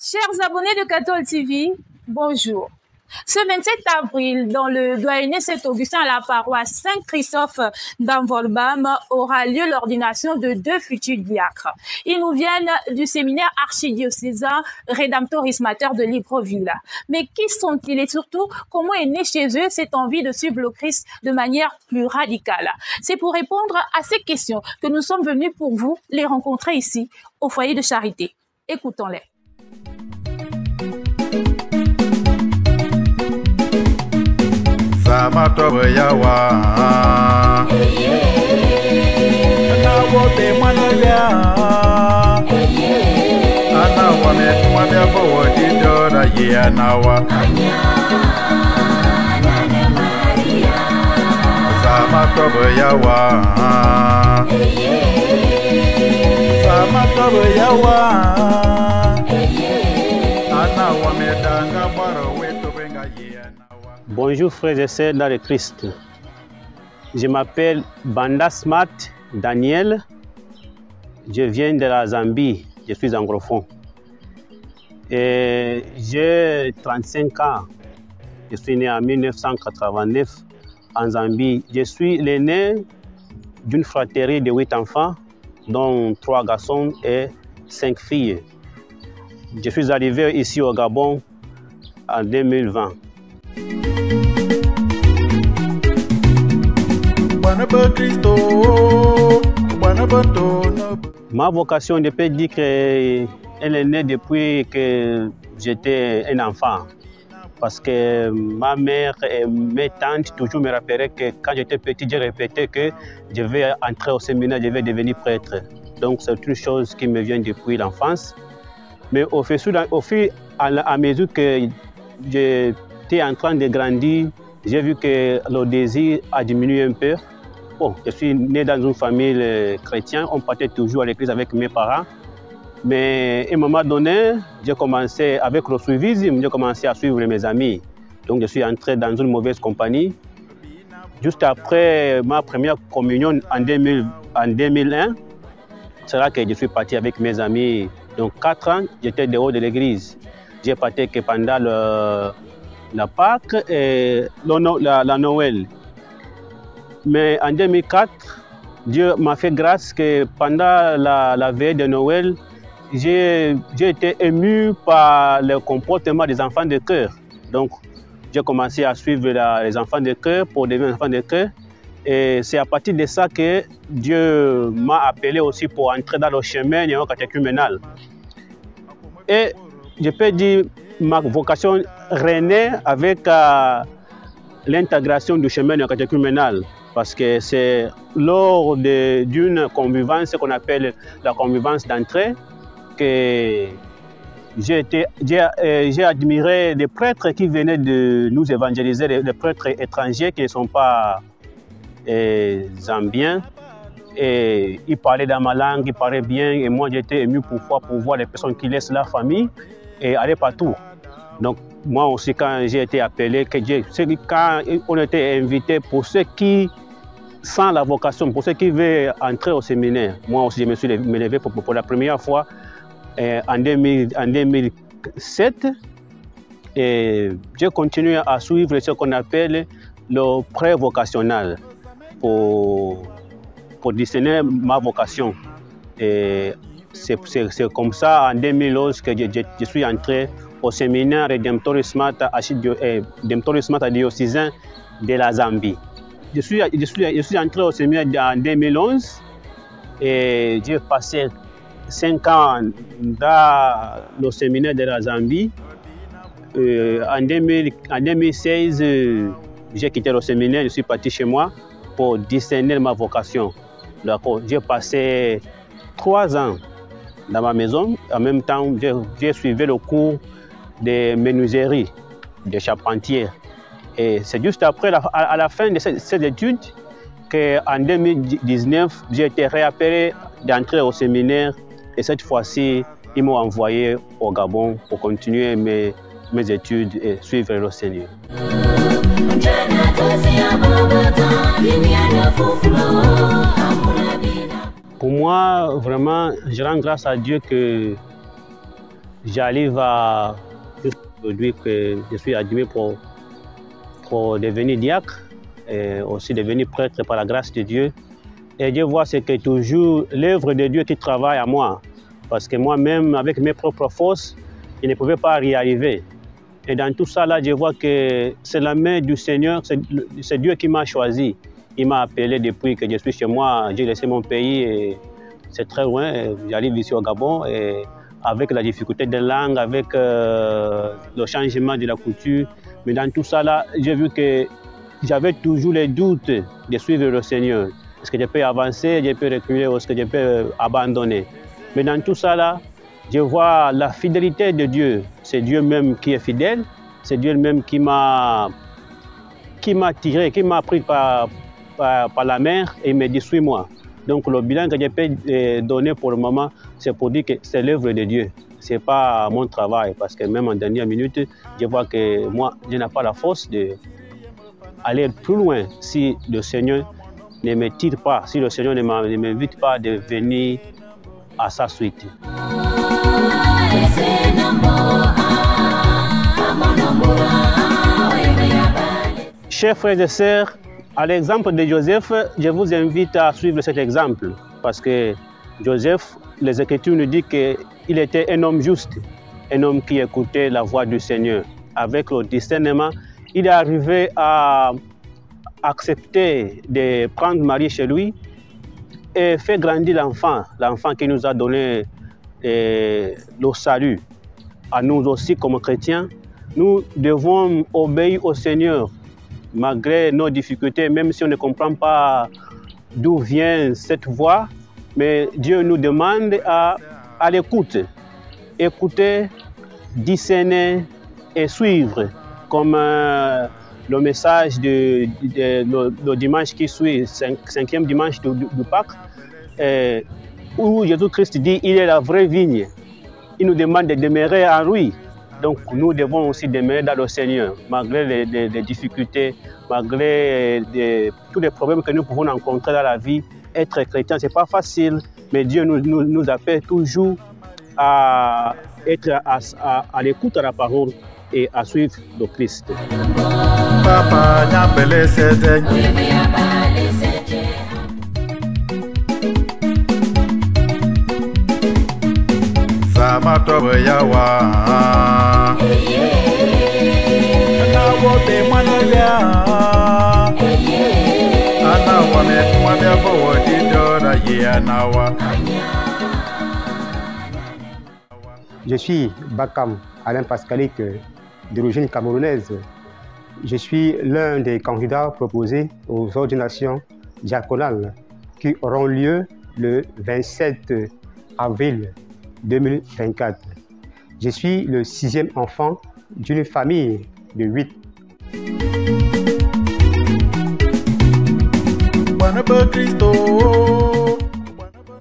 Chers abonnés de Cathol TV, bonjour. Ce 27 avril, dans le doyenné Saint-Augustin à la paroisse Saint-Christophe d'Envolbam, aura lieu l'ordination de 2 futurs diacres. Ils nous viennent du séminaire archidiocésain Redemptoris Mater de Libreville. Mais qui sont-ils et surtout, comment est née chez eux cette envie de suivre le Christ de manière plus radicale? C'est pour répondre à ces questions que nous sommes venus pour vous les rencontrer ici, au foyer de charité. Écoutons-les. Samatobe yawa na wobe mwanabia ana wame mwabia bo didora ye nawa Samatobe yawa Samatobe yawa ana wame danga baro weto benga ye. Bonjour frères et sœurs dans le Christ. Je m'appelle Bandasmat Daniel. Je viens de la Zambie. Je suis anglophone. Et j'ai 35 ans. Je suis né en 1989 en Zambie. Je suis l'aîné d'une fratrie de 8 enfants, dont 3 garçons et 5 filles. Je suis arrivé ici au Gabon en 2020. Ma vocation, je peux dire qu'elle est née depuis que j'étais un enfant. Parce que ma mère et mes tantes toujours me rappelaient que quand j'étais petit, j'ai répété que je vais entrer au séminaire, je vais devenir prêtre. Donc c'est une chose qui me vient depuis l'enfance. Mais au fur à mesure que j'étais en train de grandir, j'ai vu que le désir a diminué un peu. Bon, je suis né dans une famille chrétienne, on partait toujours à l'église avec mes parents. Mais à un moment donné, j'ai commencé, avec le suivisme, j'ai commencé à suivre mes amis. Donc je suis entré dans une mauvaise compagnie. Juste après ma première communion en 2001, c'est là que je suis parti avec mes amis. Donc 4 ans, j'étais dehors de l'église. J'ai parti que pendant la Pâques et la Noël. Mais en 2004, Dieu m'a fait grâce que pendant la veille de Noël, j'ai été ému par le comportement des enfants de cœur. Donc, j'ai commencé à suivre les enfants de cœur pour devenir enfant de cœur. Et c'est à partir de ça que Dieu m'a appelé aussi pour entrer dans le chemin néo-catéchuménal. Et je peux dire ma vocation renaît avec l'intégration du chemin néo-catéchuménal. Parce que c'est lors d'une convivence qu'on appelle la convivence d'entrée que j'ai admiré des prêtres qui venaient de nous évangéliser, des prêtres étrangers qui ne sont pas zambiens. Et ils parlaient dans ma langue, ils parlaient bien. Et moi, j'étais ému pour voir les personnes qui laissent leur famille et aller partout. Donc, moi aussi, quand j'ai été appelé, quand on était invité pour ceux qui, sans la vocation, pour ceux qui veulent entrer au séminaire, moi aussi, je me suis levé pour la première fois en 2007. Et j'ai continué à suivre ce qu'on appelle le pré-vocationnel pour discerner ma vocation. Et c'est comme ça, en 2011, que je suis entré au séminaire Redemptoris Mater diocésain de la Zambie. Je suis entré au séminaire en 2011 et j'ai passé 5 ans dans le séminaire de la Zambie. En 2016, j'ai quitté le séminaire, je suis parti chez moi pour discerner ma vocation. J'ai passé 3 ans dans ma maison. En même temps, j'ai suivi le cours de menuiserie, de charpentier. Et c'est juste après, à la fin de ces études, qu'en 2019, j'ai été réappelé d'entrer au séminaire. Et cette fois-ci, ils m'ont envoyé au Gabon pour continuer mes études et suivre le Seigneur. Pour moi, vraiment, je rends grâce à Dieu que j'arrive à aujourd'hui que je suis admis pour devenir diacre et aussi devenir prêtre par la grâce de Dieu. Et Dieu voit c'est que toujours l'œuvre de Dieu qui travaille à moi. Parce que moi-même, avec mes propres forces, je ne pouvais pas y arriver. Et dans tout ça, là, je vois que c'est la main du Seigneur, c'est Dieu qui m'a choisi. Il m'a appelé depuis que je suis chez moi, j'ai laissé mon pays et c'est très loin. J'arrive ici au Gabon et avec la difficulté de langue, avec le changement de la culture. Mais dans tout ça, là, j'ai vu que j'avais toujours les doutes de suivre le Seigneur. Est-ce que je peux avancer, je peux reculer, ou est-ce que je peux abandonner? Mais dans tout ça, là, je vois la fidélité de Dieu. C'est Dieu même qui est fidèle. C'est Dieu même qui m'a tiré, qui m'a pris par la mer et me dit suis-moi. Donc le bilan que je peux donner pour le moment, c'est pour dire que c'est l'œuvre de Dieu. Ce n'est pas mon travail, parce que même en dernière minute, je vois que moi, je n'ai pas la force d'aller plus loin si le Seigneur ne me tire pas, si le Seigneur ne m'invite pas de venir à sa suite. Chers frères et sœurs, à l'exemple de Joseph, je vous invite à suivre cet exemple parce que Joseph, les Écritures nous disent qu'il était un homme juste, un homme qui écoutait la voix du Seigneur. Avec le discernement, il est arrivé à accepter de prendre Marie chez lui et faire grandir l'enfant qui nous a donné le salut. À nous aussi comme chrétiens, nous devons obéir au Seigneur malgré nos difficultés, même si on ne comprend pas d'où vient cette voix, mais Dieu nous demande à l'écoute, écouter, discerner et suivre, comme le message le dimanche qui suit, 5e dimanche du Pâques, où Jésus-Christ dit qu'il est la vraie vigne. Il nous demande de demeurer en lui. Donc nous devons aussi demeurer dans le Seigneur, malgré les difficultés, malgré tous les problèmes que nous pouvons rencontrer dans la vie. Être chrétien, ce n'est pas facile, mais Dieu nous appelle toujours à être à l'écoute de la parole et à suivre le Christ. Papa, Je suis Bakam Alain Pascalic, d'origine camerounaise. Je suis l'un des candidats proposés aux ordinations diaconales qui auront lieu le 27 avril 2024. Je suis le 6e enfant d'une famille de 8.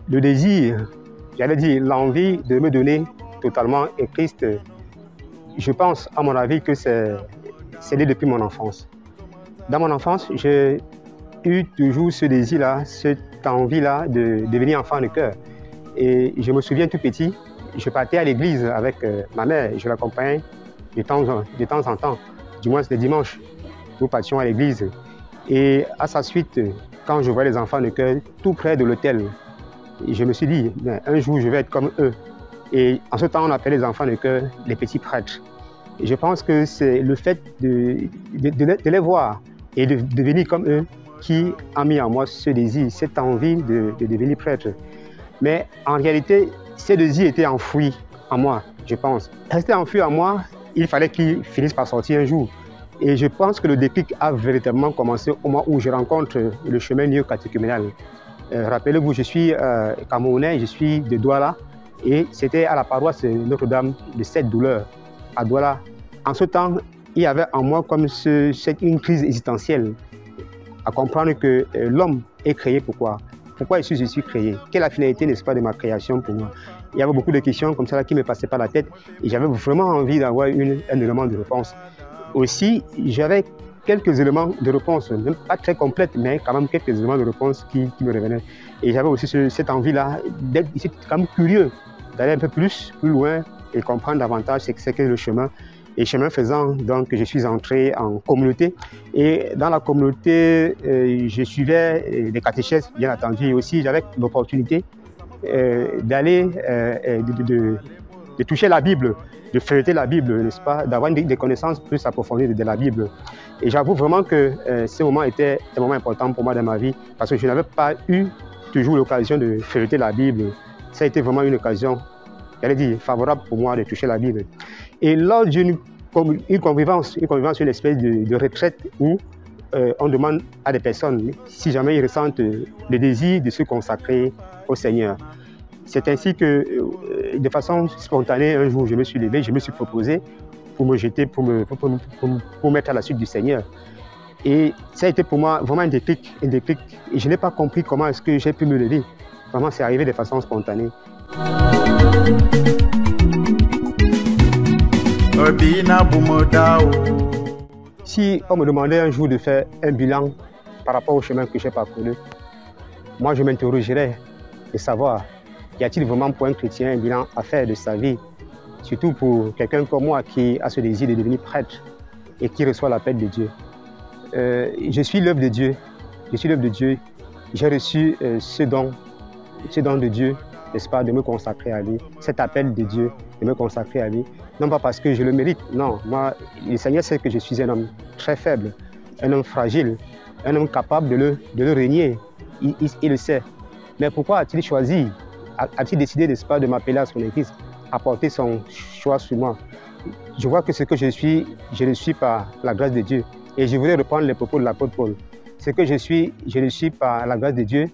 Le désir, j'allais dire l'envie de me donner totalement à Christ, je pense à mon avis que c'est né depuis mon enfance. Dans mon enfance, j'ai eu toujours ce désir-là, cette envie-là de devenir enfant de cœur. Et je me souviens tout petit, je partais à l'église avec ma mère, je l'accompagnais de temps en temps, du moins le dimanche. Nous partions à l'église. Et à sa suite, quand je voyais les enfants de cœur tout près de l'autel, je me suis dit, un jour je vais être comme eux. Et en ce temps, on appelait les enfants de cœur les petits prêtres. Et je pense que c'est le fait de les voir et de devenir comme eux qui a mis en moi ce désir, cette envie de devenir prêtre. Mais en réalité, ce désir était enfoui en moi, je pense. Resté enfoui en moi, il fallait qu'il finisse par sortir un jour. Et je pense que le déclic a véritablement commencé au moment où je rencontre le chemin néo-catéchuménal. Rappelez-vous, je suis camerounais, je suis de Douala, et c'était à la paroisse Notre-Dame de Sept Douleurs, à Douala. En ce temps, il y avait en moi comme une crise existentielle, à comprendre que l'homme est créé pourquoi? Pourquoi je suis créé? Quelle est la finalité, n'est-ce pas, de ma création pour moi? Il y avait beaucoup de questions comme ça qui me passaient par la tête et j'avais vraiment envie d'avoir un élément de réponse. Aussi, j'avais quelques éléments de réponse, même pas très complètes, mais quand même quelques éléments de réponse qui me revenaient. Et j'avais aussi cette envie-là d'être quand même curieux, d'aller un peu plus loin et comprendre davantage ce que c'est que le chemin. Et chemin faisant, donc, je suis entré en communauté. Et dans la communauté, je suivais des catéchèses, bien entendu, et aussi j'avais l'opportunité d'aller, de toucher la Bible, de feuilleter la Bible, n'est-ce pas, d'avoir des connaissances plus approfondies de la Bible. Et j'avoue vraiment que ce moment était un moment important pour moi dans ma vie, parce que je n'avais pas eu toujours l'occasion de feuilleter la Bible. Ça a été vraiment une occasion, j'allais dire, favorable pour moi de toucher la Bible. Et lors d'une convivence, une espèce de retraite où on demande à des personnes si jamais ils ressentent le désir de se consacrer au Seigneur. C'est ainsi que, de façon spontanée, un jour, je me suis levé, je me suis proposé pour me jeter, pour mettre à la suite du Seigneur. Et ça a été pour moi vraiment un déclic. Et je n'ai pas compris comment est-ce que j'ai pu me lever. Vraiment, c'est arrivé de façon spontanée. Si on me demandait un jour de faire un bilan par rapport au chemin que j'ai parcouru, moi je m'interrogerais de savoir, y a-t-il vraiment pour un chrétien un bilan à faire de sa vie, surtout pour quelqu'un comme moi qui a ce désir de devenir prêtre et qui reçoit l'appel de Dieu. Je suis l'œuvre de Dieu, j'ai reçu ce don de Dieu, n'est-ce pas, de me consacrer à lui, cet appel de Dieu de me consacrer à lui, non pas parce que je le mérite, non, moi, le Seigneur sait que je suis un homme très faible, un homme fragile, un homme capable de le régner, il le sait. Mais pourquoi a-t-il choisi, a-t-il décidé, n'est-ce pas, de m'appeler à son église, à porter son choix sur moi? Je vois que ce que je le suis par la grâce de Dieu. Et je voudrais reprendre les propos de l'apôtre Paul. Ce que je le suis par la grâce de Dieu,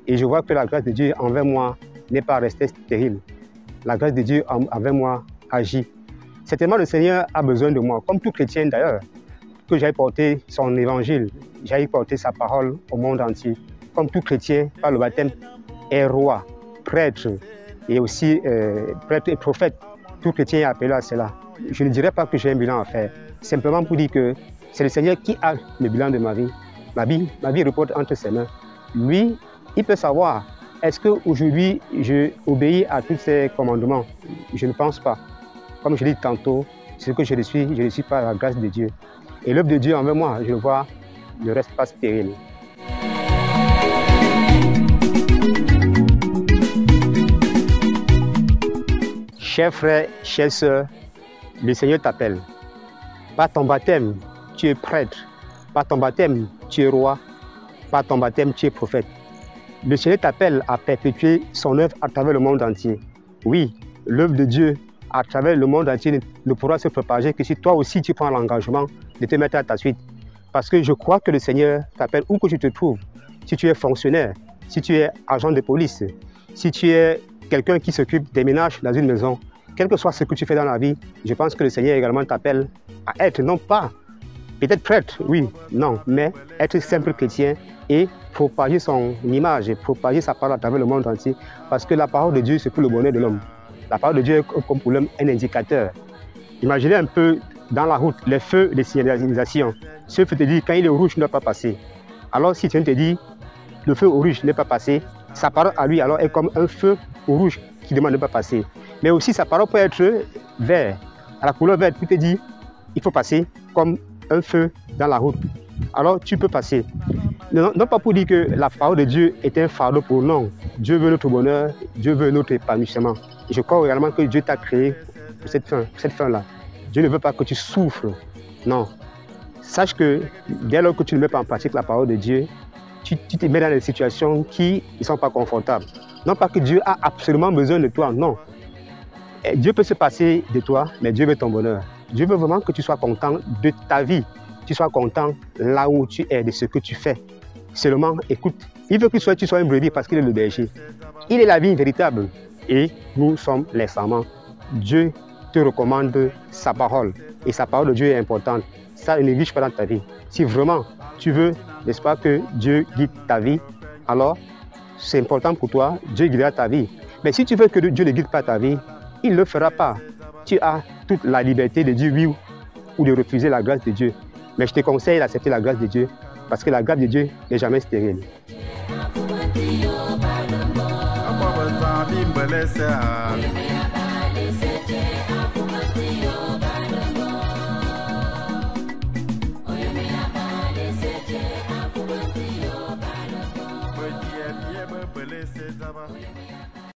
et je vois que la grâce de Dieu envers moi n'est pas restée stérile. La grâce de Dieu envers moi agit. Certainement, le Seigneur a besoin de moi, comme tout chrétien d'ailleurs, que j'aille porter son évangile, j'aille porter sa parole au monde entier. Comme tout chrétien, par le baptême, est roi, prêtre, et aussi prêtre et prophète. Tout chrétien est appelé à cela. Je ne dirais pas que j'ai un bilan à faire, simplement pour dire que c'est le Seigneur qui a le bilan de ma vie. Ma vie repose entre ses mains. Lui, il peut savoir, est-ce qu'aujourd'hui, je obéis à tous ses commandements? Je ne pense pas. Comme je l'ai dit tantôt, ce que je le suis par la grâce de Dieu. Et l'œuvre de Dieu envers moi, je le vois, ne reste pas stérile. Chers frères, chères sœurs, le Seigneur t'appelle. Par ton baptême, tu es prêtre. Par ton baptême, tu es roi. Par ton baptême, tu es prophète. Le Seigneur t'appelle à perpétuer son œuvre à travers le monde entier. Oui, l'œuvre de Dieu à travers le monde entier ne pourra se propager que si toi aussi tu prends l'engagement de te mettre à ta suite. Parce que je crois que le Seigneur t'appelle où que tu te trouves. Si tu es fonctionnaire, si tu es agent de police, si tu es quelqu'un qui s'occupe des ménages dans une maison, quel que soit ce que tu fais dans la vie, je pense que le Seigneur également t'appelle à être non pas peut-être prêtre, oui, non, mais être simple chrétien et propager son image, et propager sa parole à travers le monde entier. Parce que la parole de Dieu, c'est pour le bonheur de l'homme. La parole de Dieu est comme pour l'homme un indicateur. Imaginez un peu dans la route les feux de signalisation. Ce feu te dit quand il est rouge, il ne doit pas passer. Alors si tu te dis le feu au rouge n'est pas passé, sa parole à lui alors est comme un feu au rouge qui demande de ne pas passer. Mais aussi sa parole peut être vert, à la couleur verte, qui te dit il faut passer comme un feu dans la route. Alors tu peux passer. Non pas pour dire que la parole de Dieu est un fardeau pour nous. Non. Dieu veut notre bonheur, Dieu veut notre épanouissement. Et je crois également que Dieu t'a créé pour cette fin-là. Dieu ne veut pas que tu souffres. Non. Sache que dès lors que tu ne mets pas en pratique la parole de Dieu, tu te mets dans des situations qui ne sont pas confortables. Non pas que Dieu a absolument besoin de toi, non. Dieu peut se passer de toi, mais Dieu veut ton bonheur. Dieu veut vraiment que tu sois content de ta vie. Tu sois content là où tu es, de ce que tu fais. Seulement, écoute, il veut que tu sois un brebis parce qu'il est le berger. Il est la vie véritable et nous sommes les serments. Dieu te recommande sa parole et sa parole de Dieu est importante. Ça ne néglige pas dans ta vie. Si vraiment tu veux, n'est-ce pas, que Dieu guide ta vie, alors c'est important pour toi, Dieu guidera ta vie. Mais si tu veux que Dieu ne guide pas ta vie, il ne le fera pas. Tu as toute la liberté de dire oui ou de refuser la grâce de Dieu. Mais je te conseille d'accepter la grâce de Dieu parce que la grâce de Dieu n'est jamais stérile. Ababa zambi mbelese ha Lese Zaba